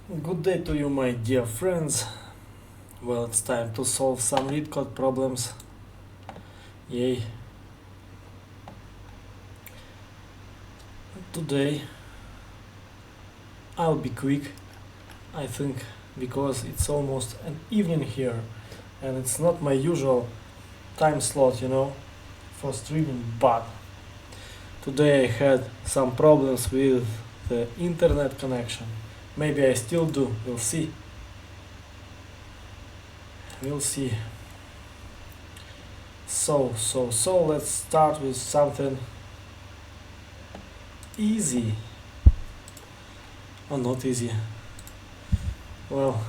Good day to you, my dear friends. Well, it's time to solve some LeetCode problems. Yay. Today I'll be quick, I think, because it's almost an evening here and it's not my usual time slot, for streaming, but today I had some problems with the internet connection. Maybe I still do, we'll see. We'll see. So let's start with something easy. Or not easy. Well,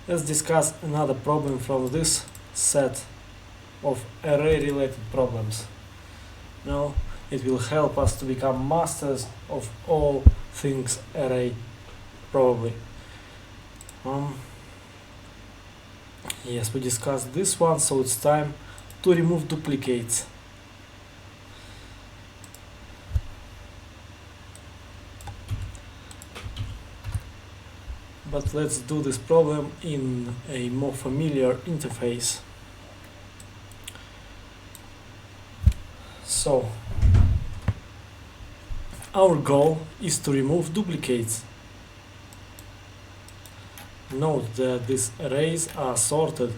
let's discuss another problem from this set of array-related problems. Now, it will help us to become masters of all things array, probably. Yes, we discussed this one, so it's time to remove duplicates. But let's do this problem in a more familiar interface. So, our goal is to remove duplicates. Note that these arrays are sorted.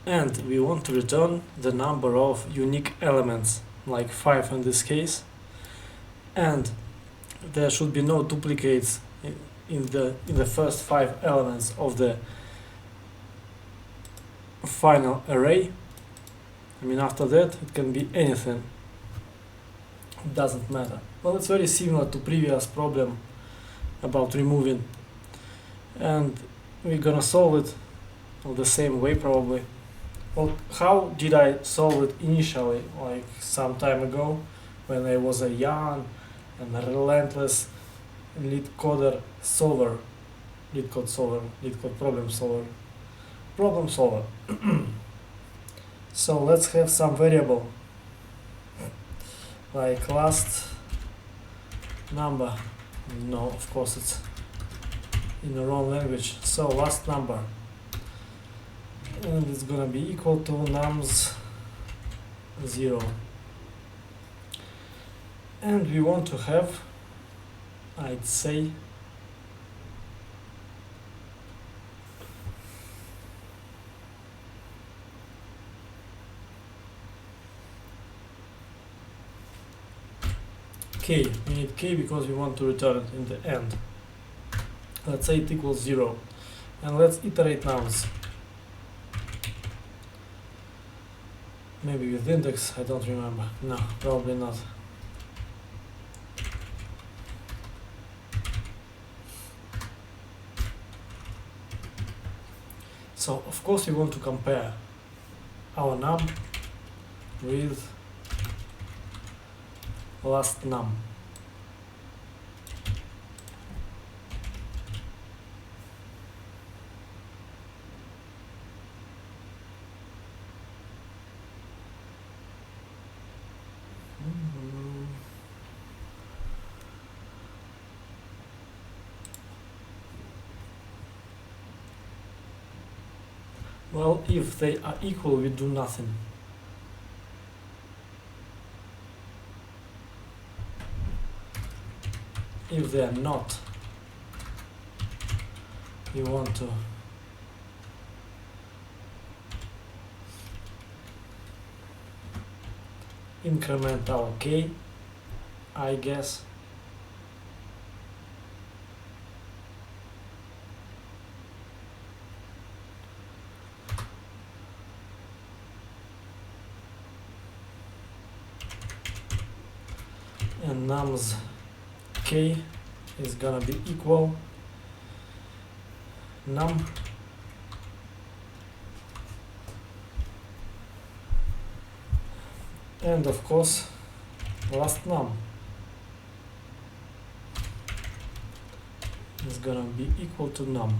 And we want to return the number of unique elements, like 5 in this case, and there should be no duplicates in the first 5 elements of the final array. I mean, after that it can be anything, it doesn't matter. Well, it's very similar to previous problem about removing, and we're gonna solve it the same way probably. Well, how did I solve it initially, like some time ago, when I was a young and relentless LeetCode problem solver. So let's have some variable, like last number. No, of course it's in the wrong language. So last number. And it's gonna be equal to nums 0, and we want to have, I'd say, k. We need k because we want to return it in the end. Let's say it equals 0, and let's iterate nums. Maybe with index, I don't remember. No, probably not. So, of course, we want to compare our num with last num. Well, if they are equal, we do nothing. If they are not, we want to increment our k, I guess. And nums k is gonna be equal num and of course last num. is gonna be equal to num.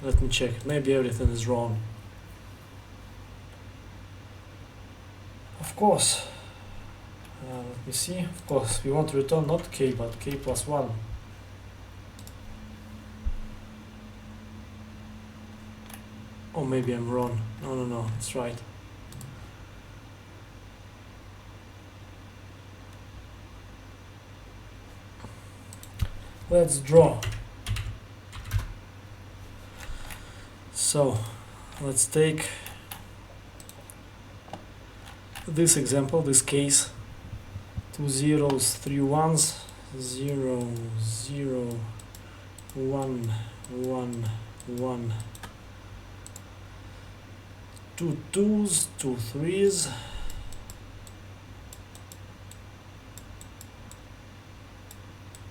Let me check, maybe everything is wrong. Of course, let me see, of course, we want to return not k, but k plus 1. Oh, maybe I'm wrong. No, it's right. Let's draw. So, let's take this example, this case, 2 zeros, 3 ones, 0, 0, 1, 1, 1, 2 twos, 2 threes,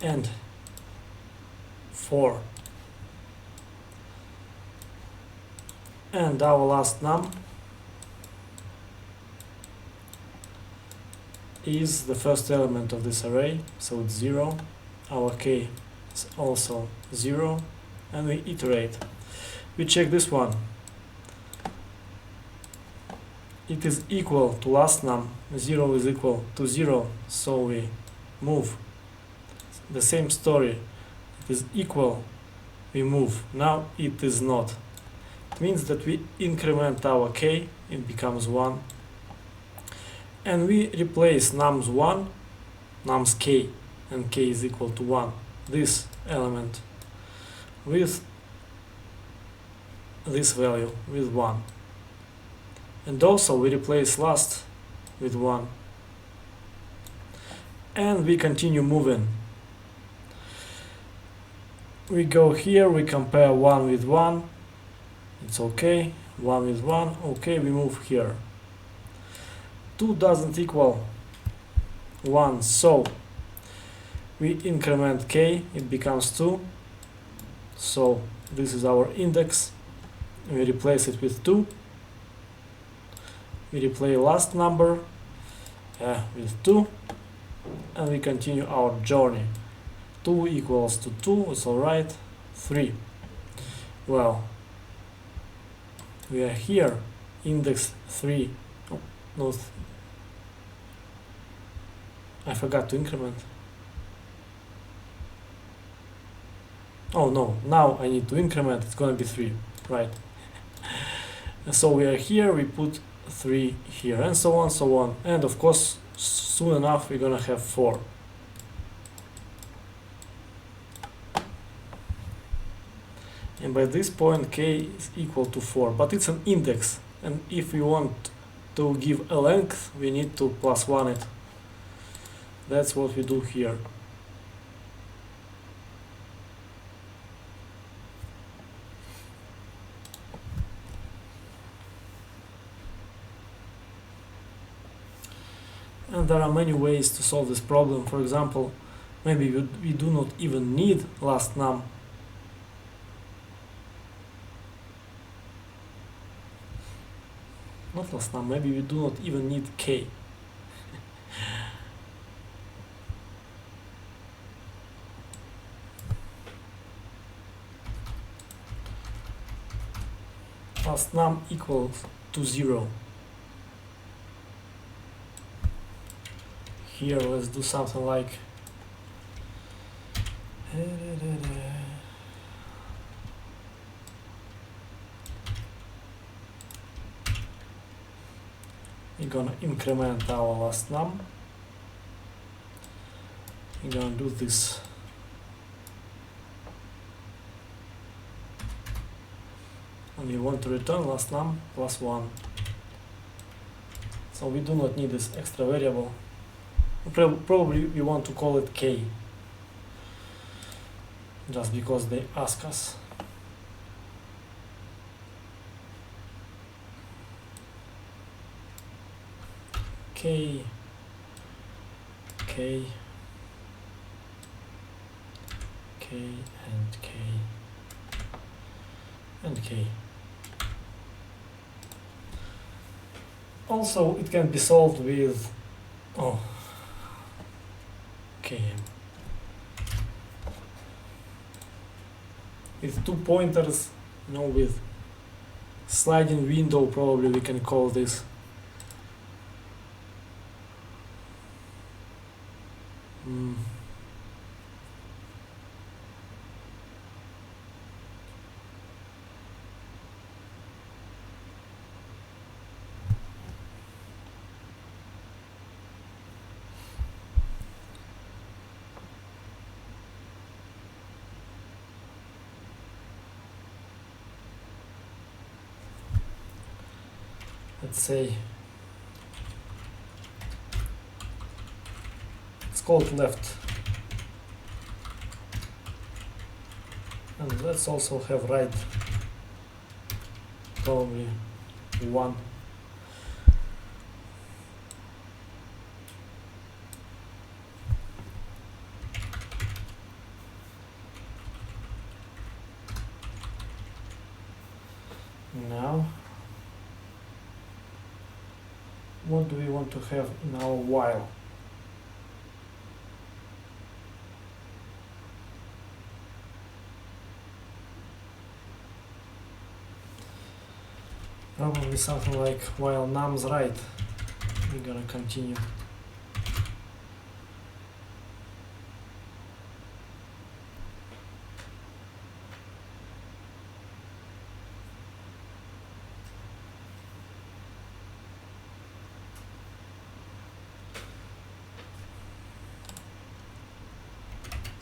and 4. And our last num is the first element of this array, so it's 0. Our k is also 0, and we iterate. We check this one. It is equal to last num, 0 is equal to 0, so we move. The same story, it is equal, we move. Now it is not. It means that we increment our k, it becomes 1, and we replace nums 1, nums k, and k is equal to 1, this element, with this value, with 1. And also we replace last with 1. And we continue moving. We go here, we compare 1 with 1, it's okay, 1 with 1, okay, we move here. 2 doesn't equal 1, so we increment k, it becomes 2, so this is our index, we replace it with 2, we replace last number with 2, and we continue our journey. 2 equals to 2, it's alright, 3. Well, we are here, index 3, oh, no, I forgot to increment. Oh no, now I need to increment, it's gonna be 3, right. And so we are here, we put 3 here, and so on, and of course, soon enough we're gonna have 4. And by this point k is equal to 4, but it's an index, and if we want to give a length, we need to plus 1 it. That's what we do here. And there are many ways to solve this problem. For example, maybe we do not even need last num. Not last num, maybe we do not even need k. Last num equals to 0. Here, let's do something like we're gonna increment our last num. We're gonna do this. And we want to return last num plus 1. So we do not need this extra variable. Probably we want to call it k, just because they ask us. K, K, K, and K, and K. Also, it can be solved with km. with two pointers, you know, with sliding window, probably we can call this. Let's say it's called left, and let's also have right, probably 1. Now, what do we want to have in our while? Probably something like while num's right. We're gonna continue.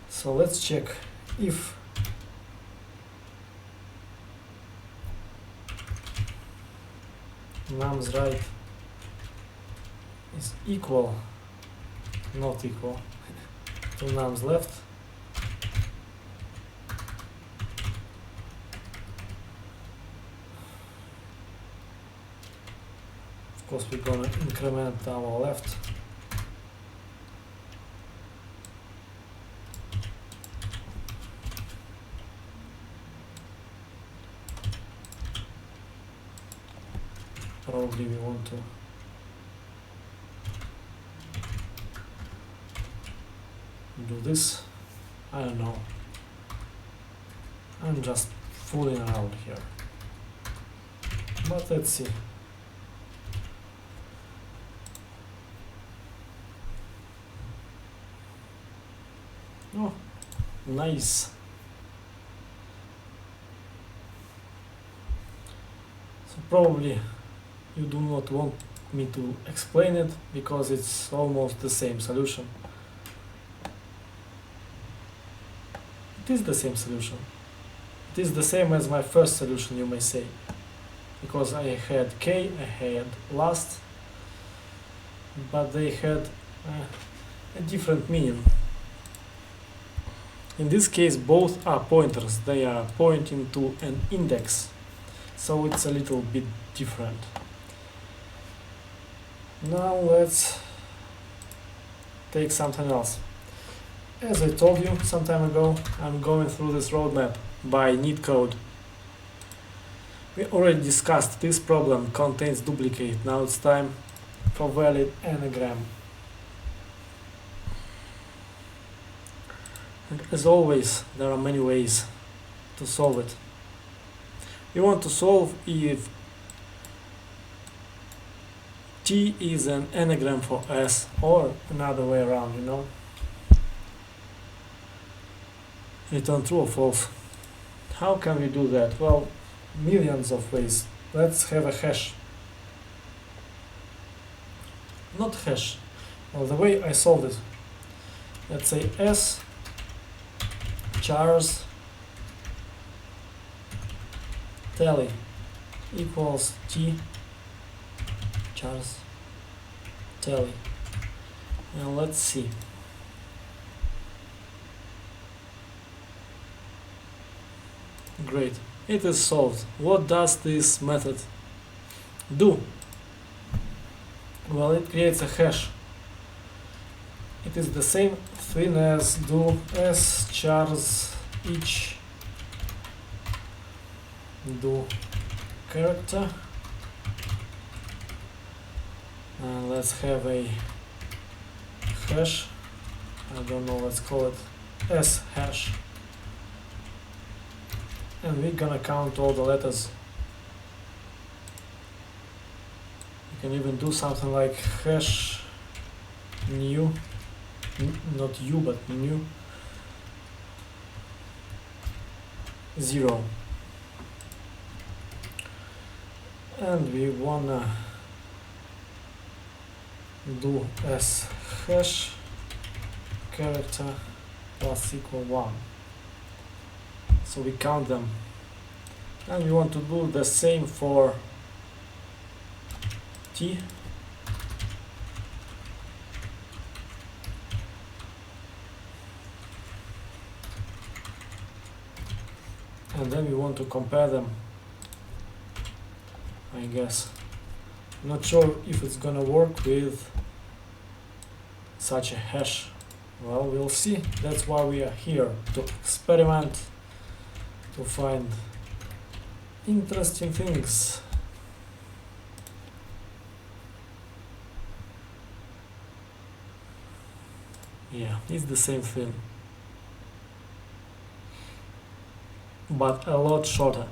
So let's check if num's right is equal, not equal, to num's left. Of course, we're gonna increment our left. Probably we want to do this. I don't know. I'm just fooling around here. But let's see. Oh, nice. So probably you do not want me to explain it because it's almost the same solution. It is the same solution. It is the same as my first solution, you may say, because I had K, I had last, but they had a different meaning. In this case, both are pointers. They are pointing to an index, so it's a little bit different. Now let's take something else. As I told you some time ago, I'm going through this roadmap by LeetCode. We already discussed this problem contains duplicate. Now it's time for valid anagram. And as always, there are many ways to solve it. We want to solve if T is an anagram for S, or another way around, you know. Return true or false. How can we do that? Well, millions of ways. Let's have a hash. Not hash. Well, the way I solved it. Let's say S chars tally equals T chars tally. And let's see. Great, it is solved. What does this method do? Well, it creates a hash. It is the same thing as do S chars each do character, and let's have a hash. I don't know, let's call it S hash. and we're gonna count all the letters. You can even do something like hash new, not u but new 0, and we wanna do as hash character plus equal 1. So we count them, and we want to do the same for t. And then we want to compare them, I guess. Not sure if it's gonna work with such a hash. Well, we'll see. That's why we are here, to experiment, to find interesting things. Yeah, it's the same thing, but a lot shorter.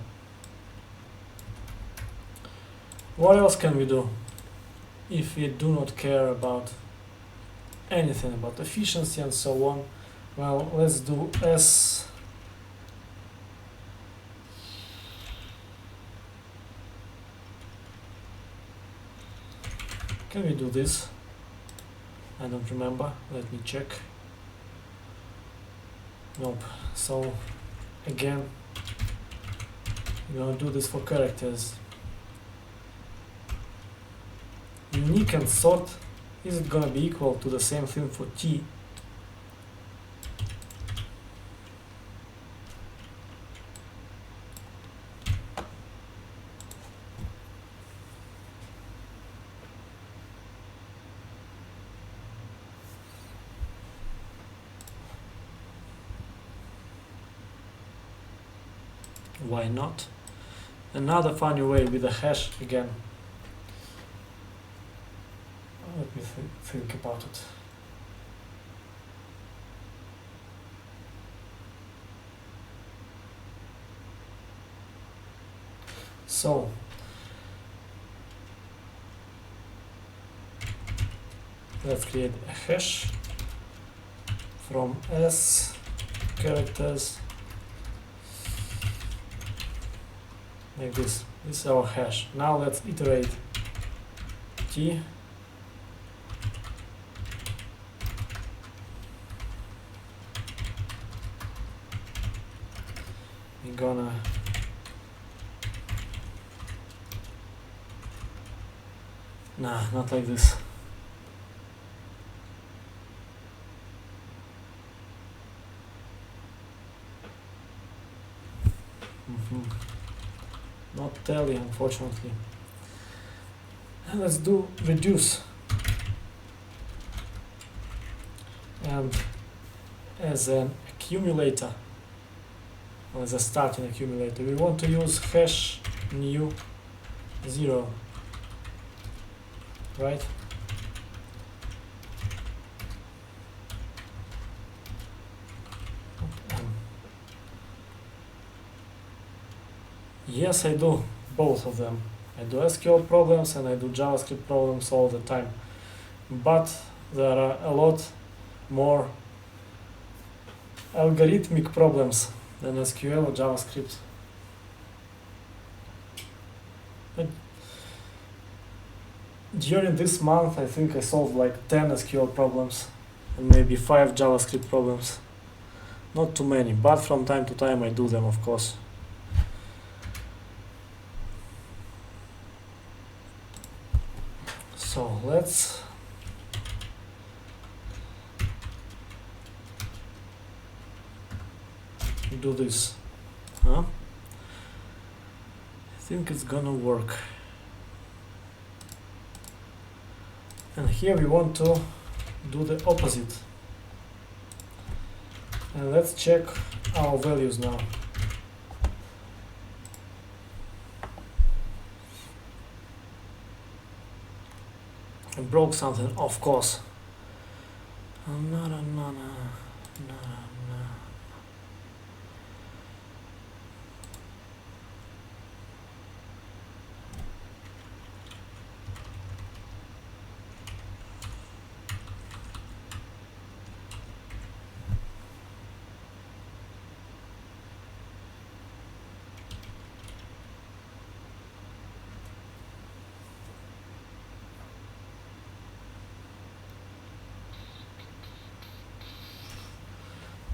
What else can we do if we do not care about anything about efficiency and so on? Well, let's do s can we do this? I don't remember. Let me check. Nope. So again, we're gonna do this for characters. Unique and sort, is it gonna be equal to the same thing for t? Why not? Another funny way with a hash again. Let me think about it. So let's create a hash from s characters like this. This is our hash. Now let's iterate t. We're gonna not like this. Not tally, unfortunately. And let's do reduce. And as an accumulator, or as a starting accumulator, we want to use hash new 0, right? Yes, I do both of them. I do SQL problems and I do JavaScript problems all the time. But there are a lot more algorithmic problems than SQL or JavaScript. But during this month, I think I solved like 10 SQL problems and maybe 5 JavaScript problems. Not too many, but from time to time I do them, of course. So let's do this. I think it's gonna work. And here we want to do the opposite. And let's check our values now. I broke something, of course.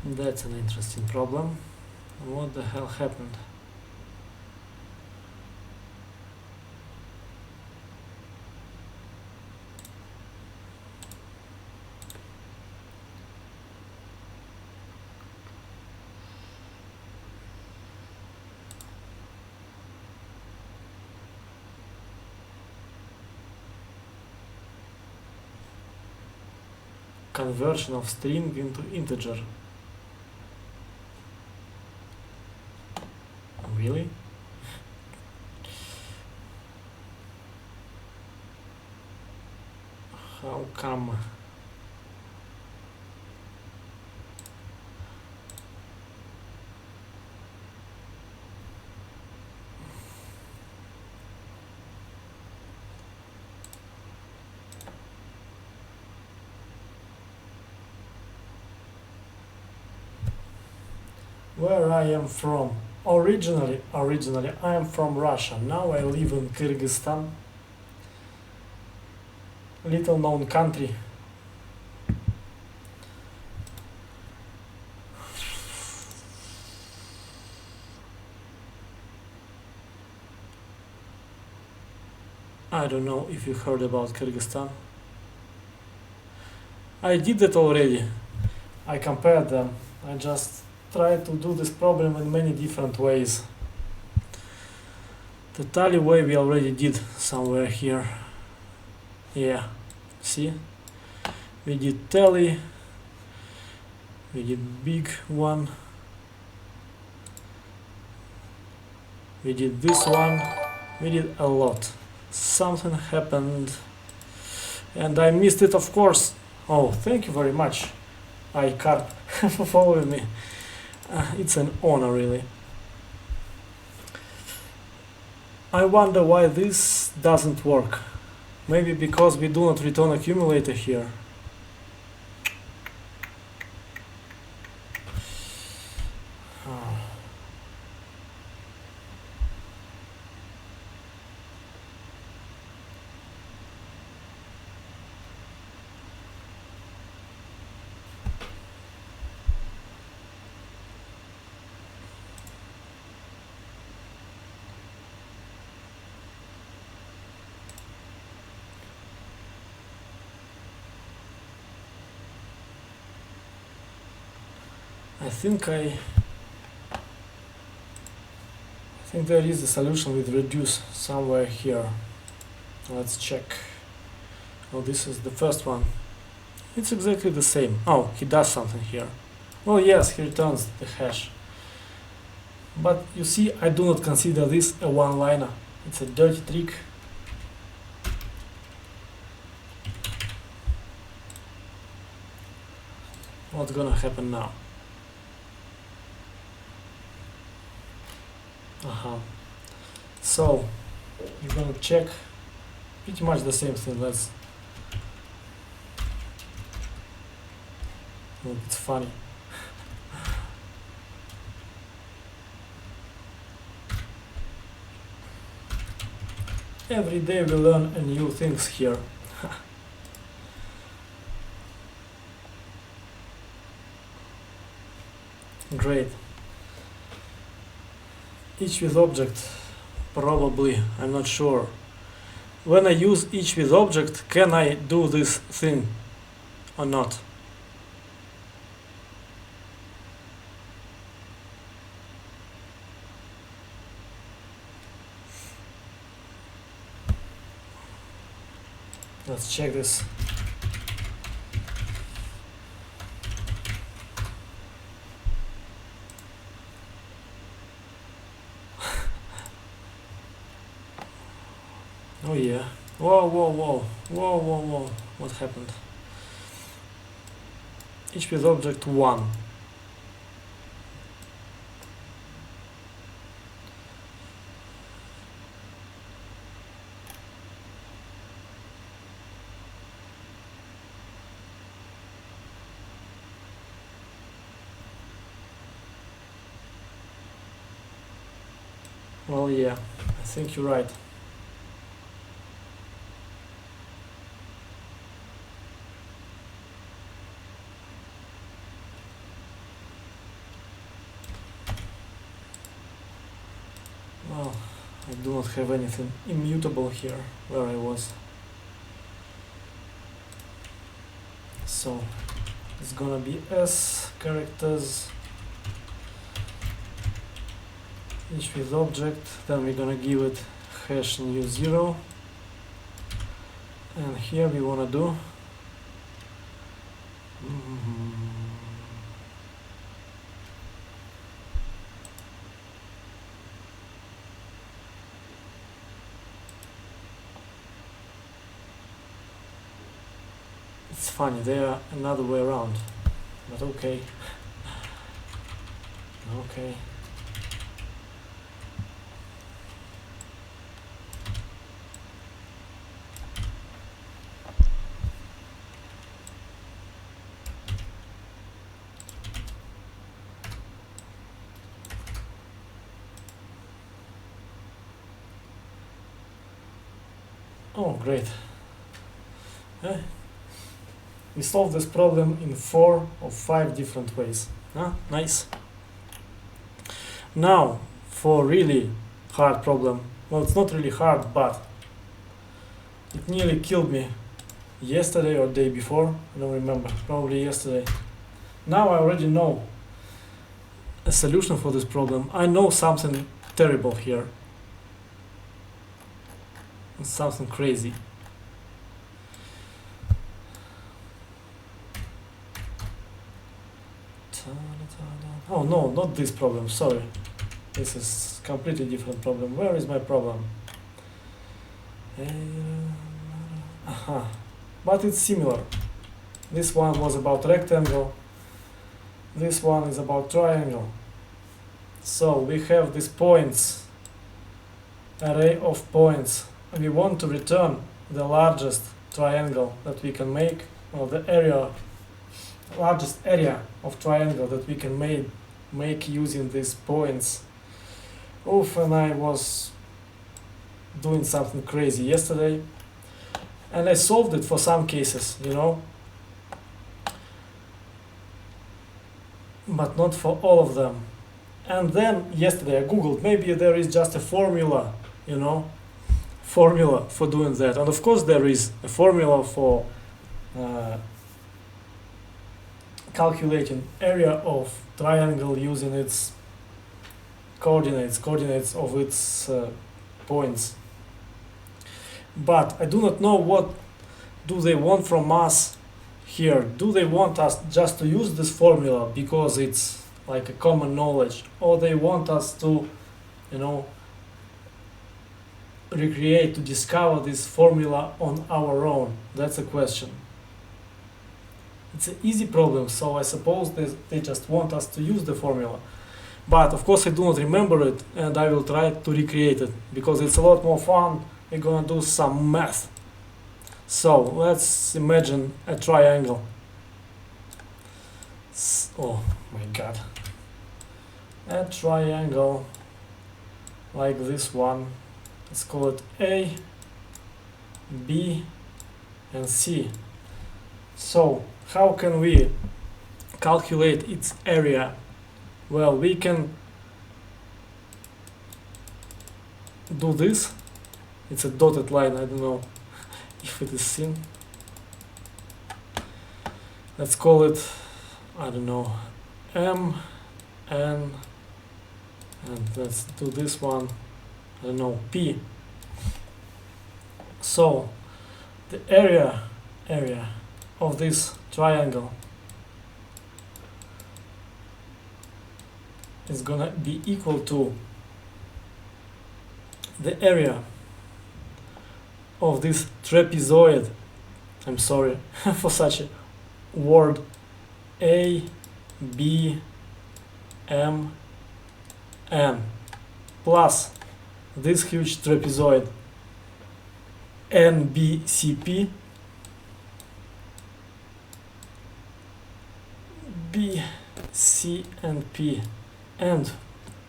That's an interesting problem. What the hell happened? Conversion of string into integer. Really? How come? Where I am from? Originally I am from Russia. Now I live in Kyrgyzstan. Little known country. I don't know if you heard about Kyrgyzstan. I did that already. I compared them. I just tried to do this problem in many different ways. The tally way we already did somewhere here. Yeah, see? We did tally, we did big one, we did this one, we did a lot. Something happened and I missed it, of course. Oh, thank you very much, iCarp, for following me. It's an honor, really. I wonder why this doesn't work. Maybe because we do not return accumulator here. I think there is a solution with reduce somewhere here. Let's check. Oh, this is the first one. It's exactly the same. Oh, he does something here. Well, yes, he returns the hash. But you see, I do not consider this a one-liner. It's a dirty trick. What's gonna happen now? So we're gonna check pretty much the same thing. Let's look, it's funny. Every day we learn a new things here. Great. Each with object, probably, I'm not sure. When I use each with object, can I do this thing or not? Let's check this. Oh yeah. Whoa, whoa, whoa. Whoa, whoa, whoa. What happened? Each with object 1. Well, yeah, I think you're right. I do not have anything immutable here where I was. So it's gonna be s characters each with object, then we're gonna give it hash new 0, and here we wanna do it's funny, they are another way around, but okay. Okay. Oh, great. We solved this problem in 4 or 5 different ways. Nice. Now, for really hard problem. Well, it's not really hard, but it nearly killed me yesterday or day before. I don't remember. Probably yesterday. Now I already know a solution for this problem. I know something terrible here. Something crazy. Oh no, not this problem, sorry. This is completely different problem. Where is my problem? Aha. But it's similar. This one was about rectangle. This one is about triangle. So we have these points, array of points. We want to return the largest triangle that we can make, well, the area, largest area of triangle that we can make using these points. Oof, and I was doing something crazy yesterday, and I solved it for some cases, you know, but not for all of them. And then yesterday I googled, maybe there is just a formula, you know, formula for doing that. And of course there is a formula for calculating area of triangle using its coordinates of its points. But I do not know what do they want from us here. Do they want us just to use this formula because it's like a common knowledge, or they want us to, you know, recreate, to discover this formula on our own? That's a question. It's an easy problem, so I suppose they just want us to use the formula. But of course I do not remember it, and I will try to recreate it because it's a lot more fun. We're gonna do some math. So let's imagine a triangle. Oh my god. A triangle like this one. Let's call it A, B, and C. So how can we calculate its area? Well, we can do this. It's a dotted line, I don't know if it is seen. Let's call it, I don't know, M, N, and let's do this one, I don't know, P. So the area of this triangle is gonna be equal to the area of this trapezoid. I'm sorry for such a word. A, B, M, N plus this huge trapezoid N, B, C, P, B, C, and P. And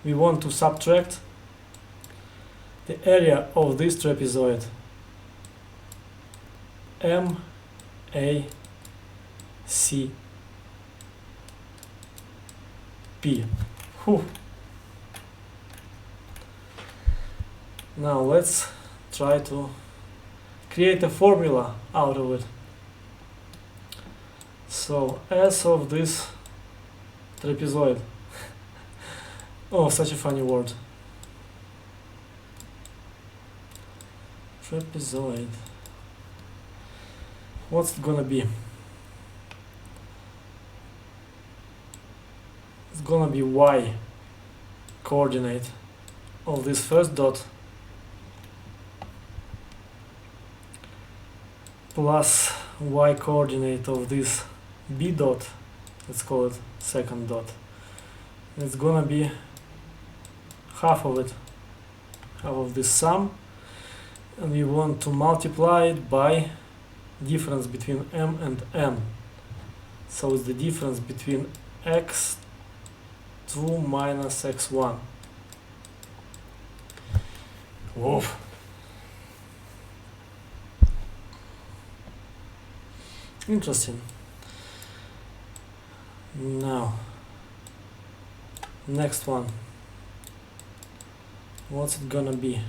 we want to subtract the area of this trapezoid M, A, C, P. Whew. Now let's try to create a formula out of it. So S of this trapezoid. Oh, such a funny word. Trapezoid. What's it gonna be? It's gonna be y coordinate of this first dot plus y coordinate of this b dot, let's call it second dot. It's gonna be half of it, half of this sum, and we want to multiply it by difference between m and n. So it's the difference between x2 minus x1. Whoa. Interesting. Now, next one. What's it gonna be?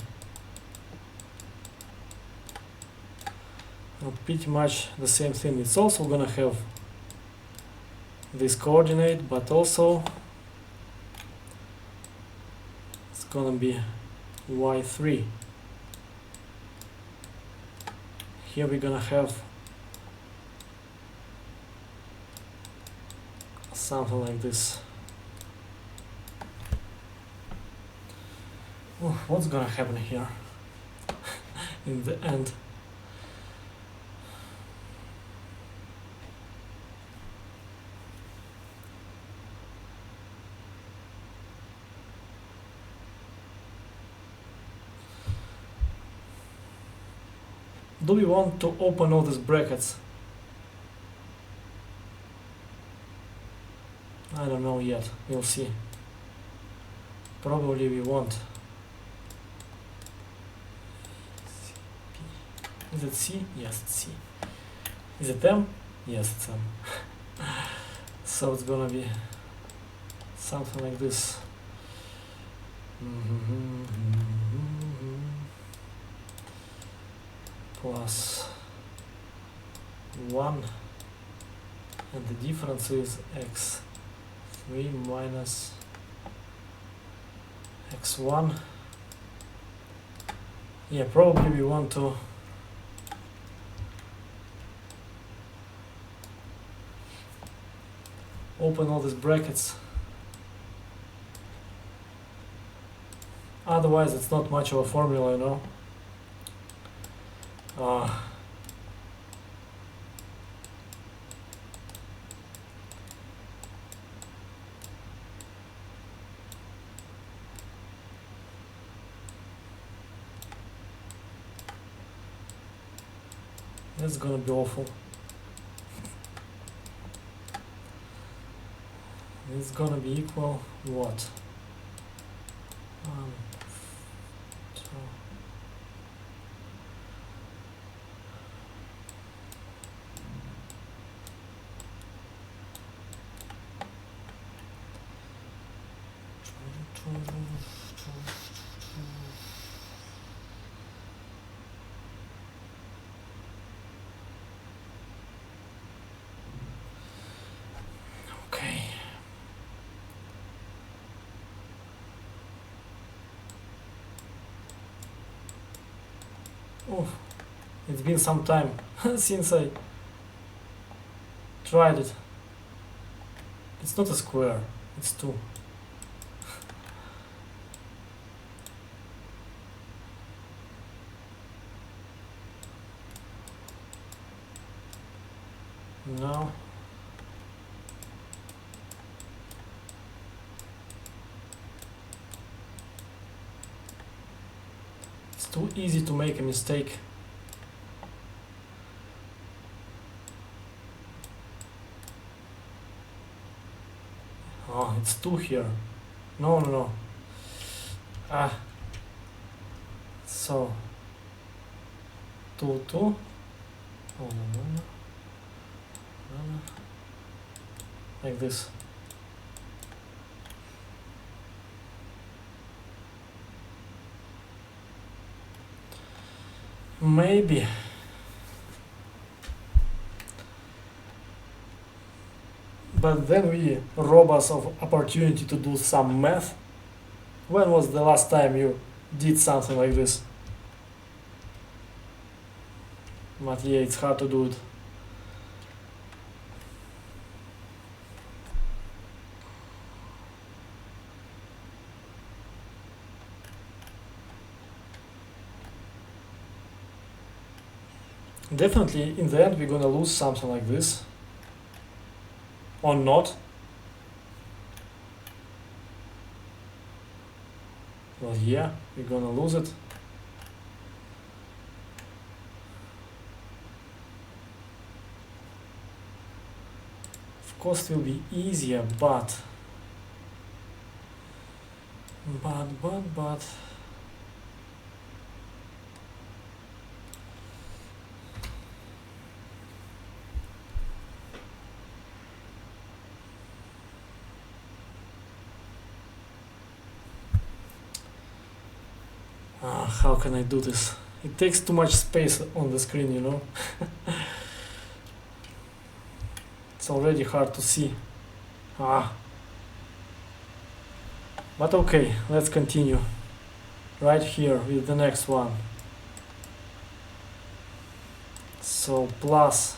Well, pretty much the same thing. It's also gonna have this coordinate, but also it's gonna be y3. Here we're gonna have something like this. Oh, what's gonna happen here in the end? Do we want to open all these brackets? I don't know yet, we'll see. Probably we won't. Is it C? Yes, it's C. Is it M? Yes, it's M. So it's gonna be something like this. Plus 1, and the difference is x3 minus x1. Yeah, probably we want to open all these brackets, otherwise it's not much of a formula, you know. That's gonna be awful. It's gonna be equal what? 1, 2. Okay. Oh, it's been some time since I tried it. It's not a square, it's 2. No. It's too easy to make a mistake. Oh, it's 2 here. No, no, no. So 2, 2. Oh, no, no, no. Like this. Maybe. But then we rob us of opportunity to do some math. When was the last time you did something like this? But yeah, it's hard to do it. Definitely, in the end, we're gonna lose something like this. Or not. Well, yeah, we're gonna lose it. Of course, it will be easier, but. How can I do this? It takes too much space on the screen, you know? It's already hard to see. But okay, let's continue. Right here with the next one. So plus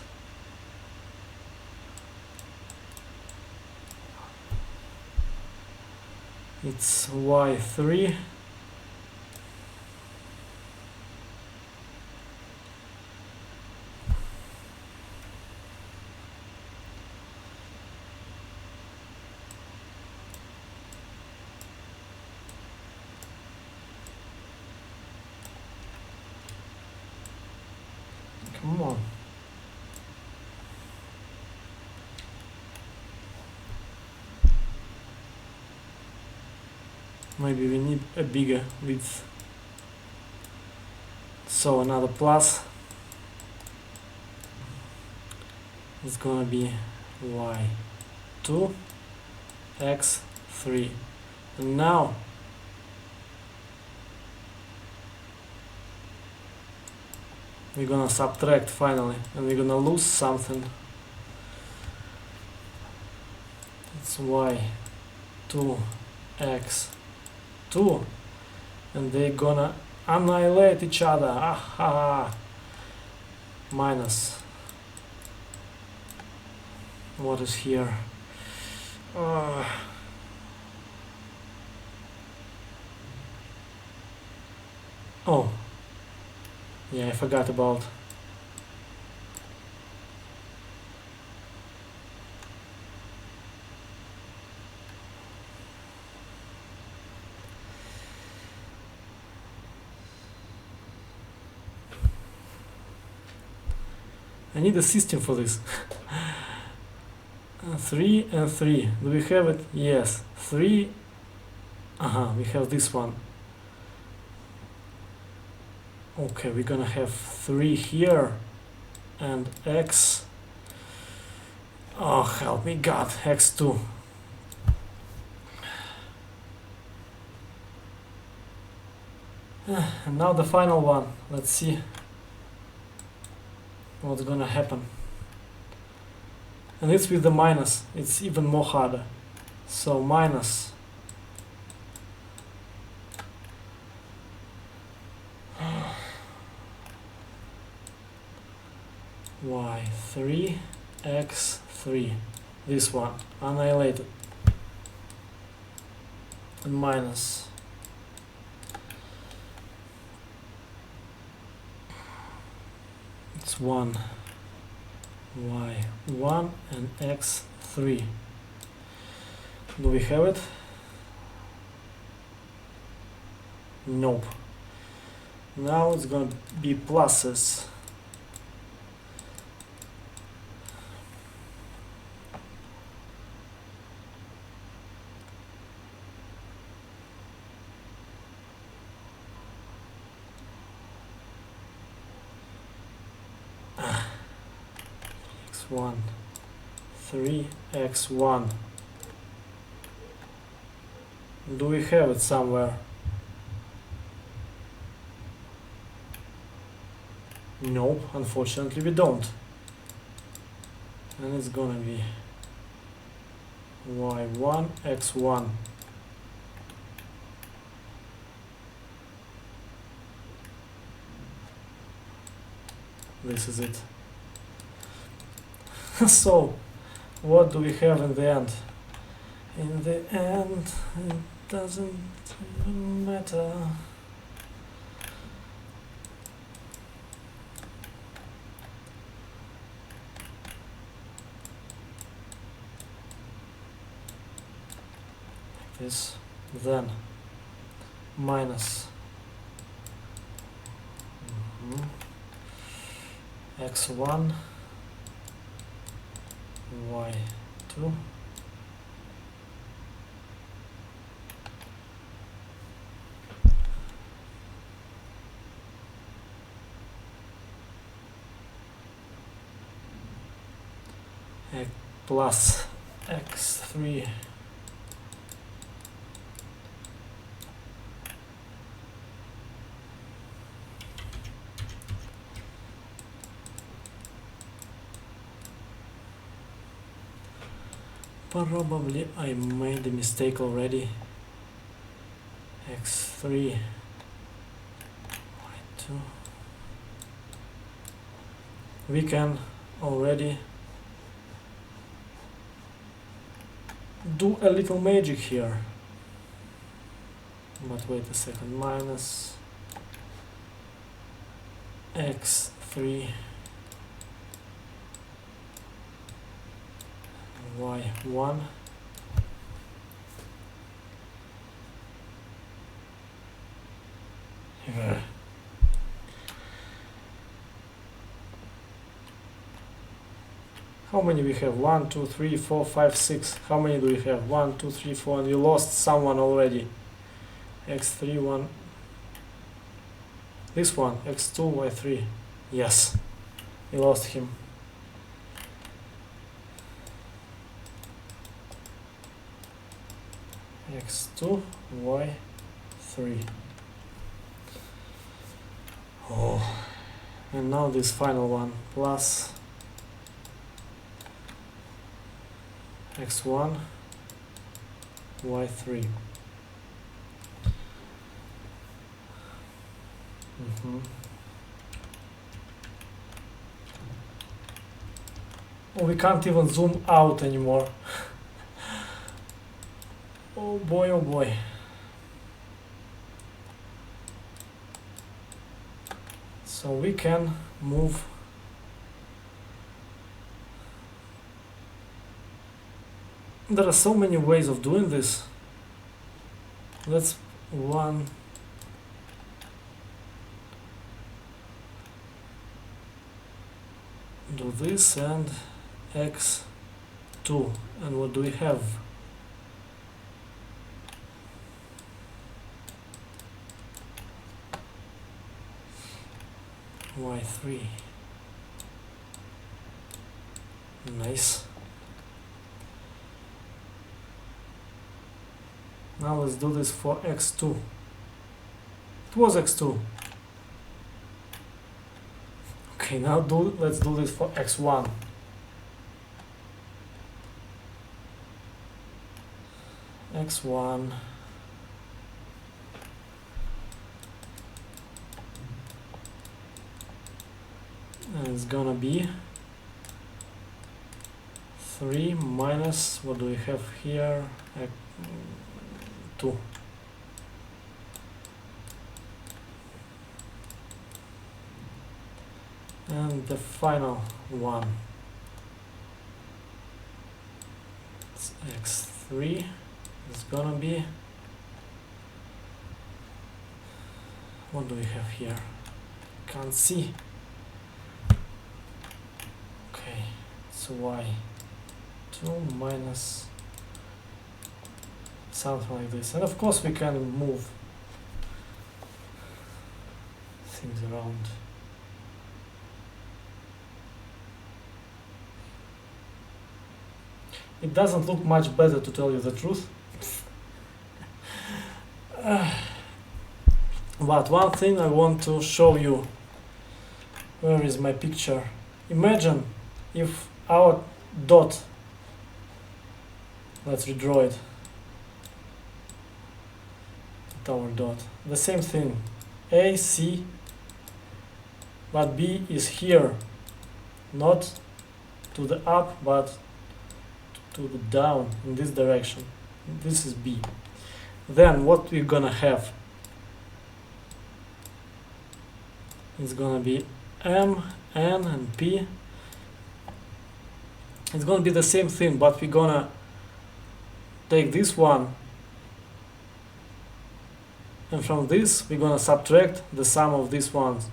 it's y3 come on. Maybe we need a bigger width. So another plus. It's gonna be y2 x3. And now we're gonna subtract finally, and we're gonna lose something. It's y2 x2, and they're gonna annihilate each other. Aha! Minus. What is here? Oh, yeah, I forgot about. I need a system for this. 3 and 3. Do we have it? Yes. 3. We have this one. Okay, we're gonna have 3 here and x. Oh, help me God, x2. And now the final one. Let's see what's gonna happen. And it's with the minus. It's even more harder. So minus y3 x3. This one annihilated. And minus it's 1 y1 and x3. Do we have it? Nope. Now it's gonna be pluses. x1 3x1. Do we have it somewhere? No, unfortunately we don't. And it's gonna be y1 x1. This is it. So, what do we have in the end? In the end, it doesn't even matter. This, then minus x1 y2 plus x3 probably I made a mistake already. x3 y2. We can already do a little magic here, but wait a second. Minus x3 y1 here. How many we have? 1, 2, 3, 4, 5, 6. How many do we have? 1, 2, 3, 4, and we lost someone already. x3, 1. This one, x2, y3. Yes, we lost him. x2, y3. Oh, and now this final one, plus x1, y3. Oh, we can't even zoom out anymore. Oh boy, oh boy. So we can move there are so many ways of doing this. Let's do this and x2, and what do we have? y3. Nice. Now let's do this for x2. It was x2. Okay, now let's do this for x1. x1 and it's gonna be 3 minus, what do we have here? 2. And the final one, it's x3, is gonna be, what do we have here? Can't see. Okay, so y2 minus something like this, and of course we can move things around. It doesn't look much better, to tell you the truth. But one thing I want to show you Where is my picture? Imagine if our dot, let's redraw it, our dot, the same thing, A, C, but B is here, not to the up but to the down in this direction. This is B. Then what we're gonna have? It's gonna be M, N, and P. It's gonna be the same thing, but we're gonna take this one, and from this we're gonna subtract the sum of these ones.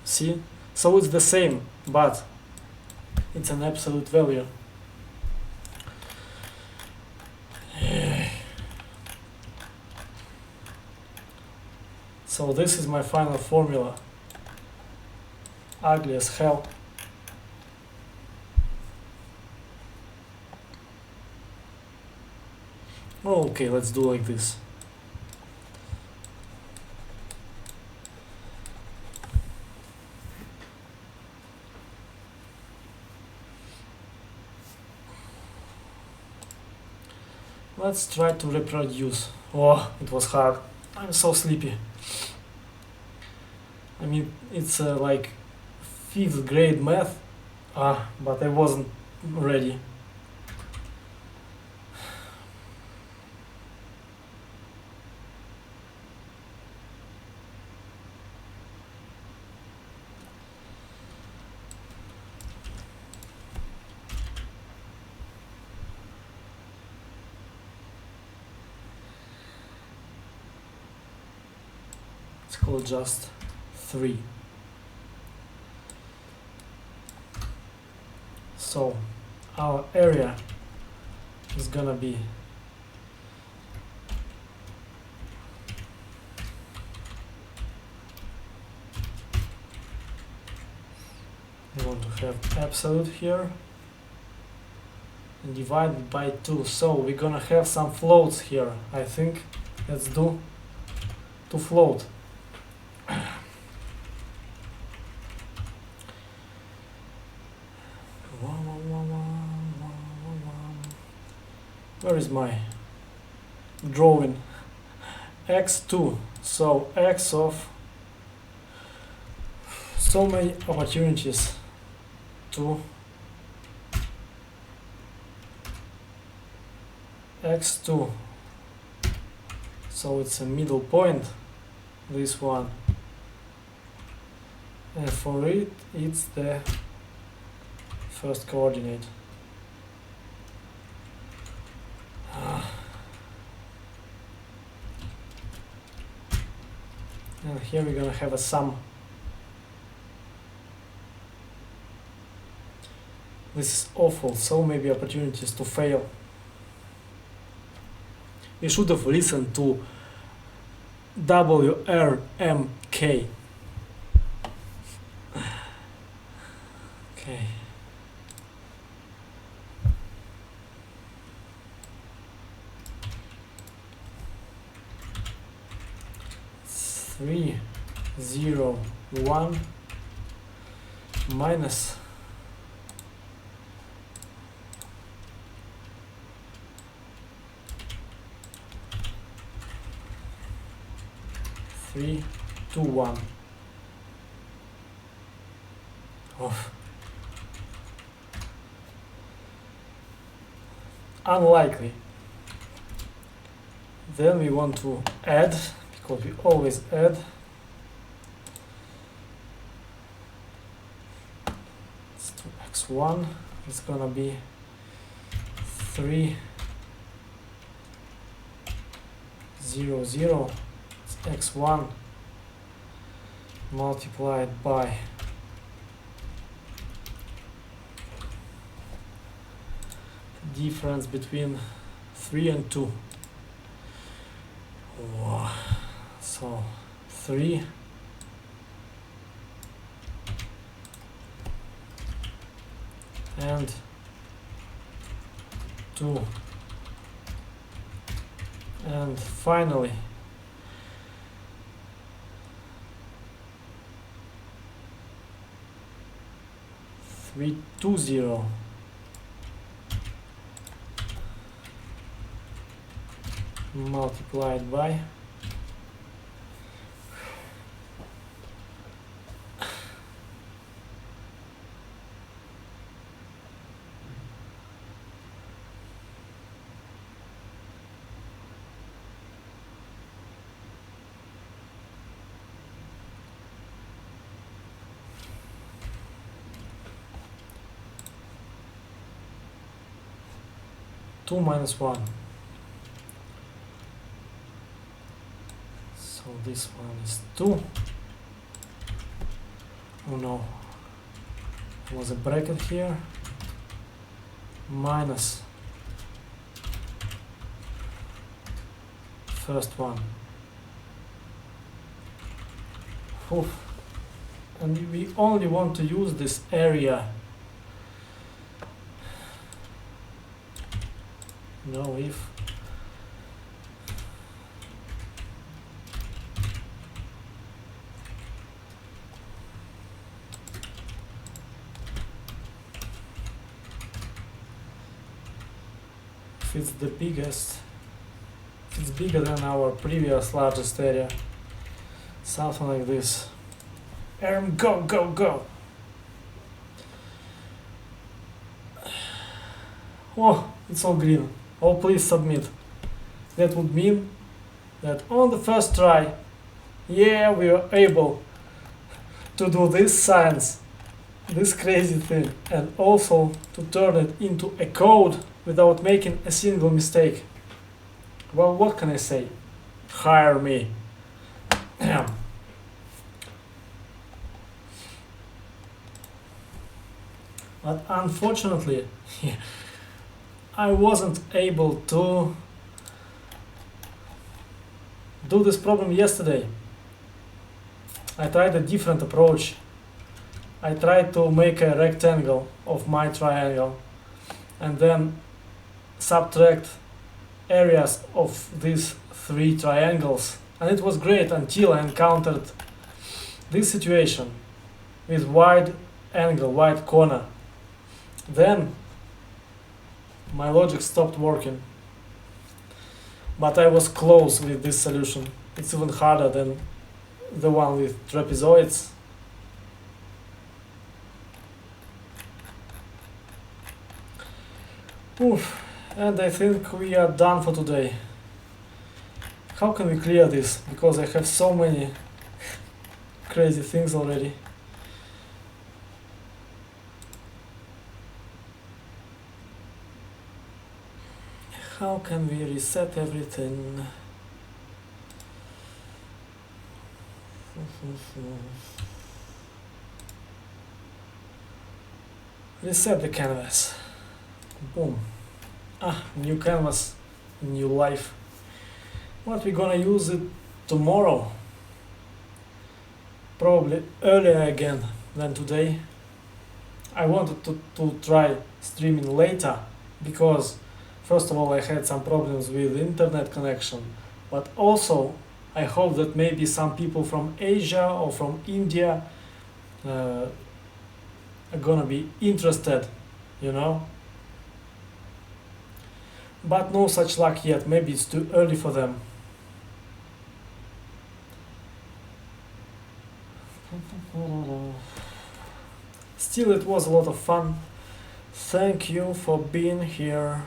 See? So it's the same, but it's an absolute value. So this is my final formula. Ugly as hell. Okay, let's do like this. Let's try to reproduce. Oh, it was hard. I'm so sleepy. I mean, it's like 5th grade math, but I wasn't ready. It's called just 3. So our area is gonna be we want to have absolute here and divided by 2. So we're gonna have some floats here, I think. Let's do to float. Where is my drawing? X2. So X of so many opportunities to X2. So it's a middle point, this one. And for it, it's the first coordinate. And here we're gonna have a sum. This is awful, so many opportunities to fail. We should have listened to WRMK. Okay. Three, 0, 1 minus 3, 2, 1. Oh. Unlikely. Then we want to add, because we always add. It's 2x1. It's gonna be 3, 0, 0. It's x1 multiplied by difference between 3 and 2. Oh, so 3 and 2, and finally 320 multiplied by 2 minus 1. So this one is 2. Oh no, there was a bracket here. Minus first one. Oof. And we only want to use this area. No, if it's the biggest, if it's bigger than our previous largest area, something like this. Go, go, go! Oh, it's all green. Oh, please submit. That would mean that on the first try, yeah, we were able to do this science, this crazy thing, and also to turn it into a code without making a single mistake. Well, what can I say? Hire me. But unfortunately, I wasn't able to do this problem yesterday. I tried a different approach. I tried to make a rectangle of my triangle and then subtract areas of these 3 triangles, and it was great until I encountered this situation with wide angle, wide corner. Then my logic stopped working, but I was close with this solution. It's even harder than the one with trapezoids. Oof. And I think we are done for today. How can we clear this? Because I have so many crazy things already. How can we reset everything? Reset the canvas. Boom. New canvas, new life. But we're gonna use it tomorrow. Probably earlier again than today. I wanted to try streaming later because first of all I had some problems with internet connection, but also I hope that maybe some people from Asia or from India are gonna be interested, you know. But no such luck yet. Maybe it's too early for them. Still, it was a lot of fun. Thank you for being here.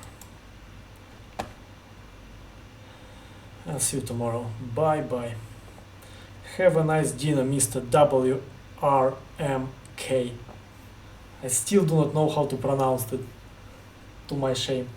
I'll see you tomorrow. Bye bye. Have a nice dinner, Mr. WRMK. I still do not know how to pronounce it, to my shame.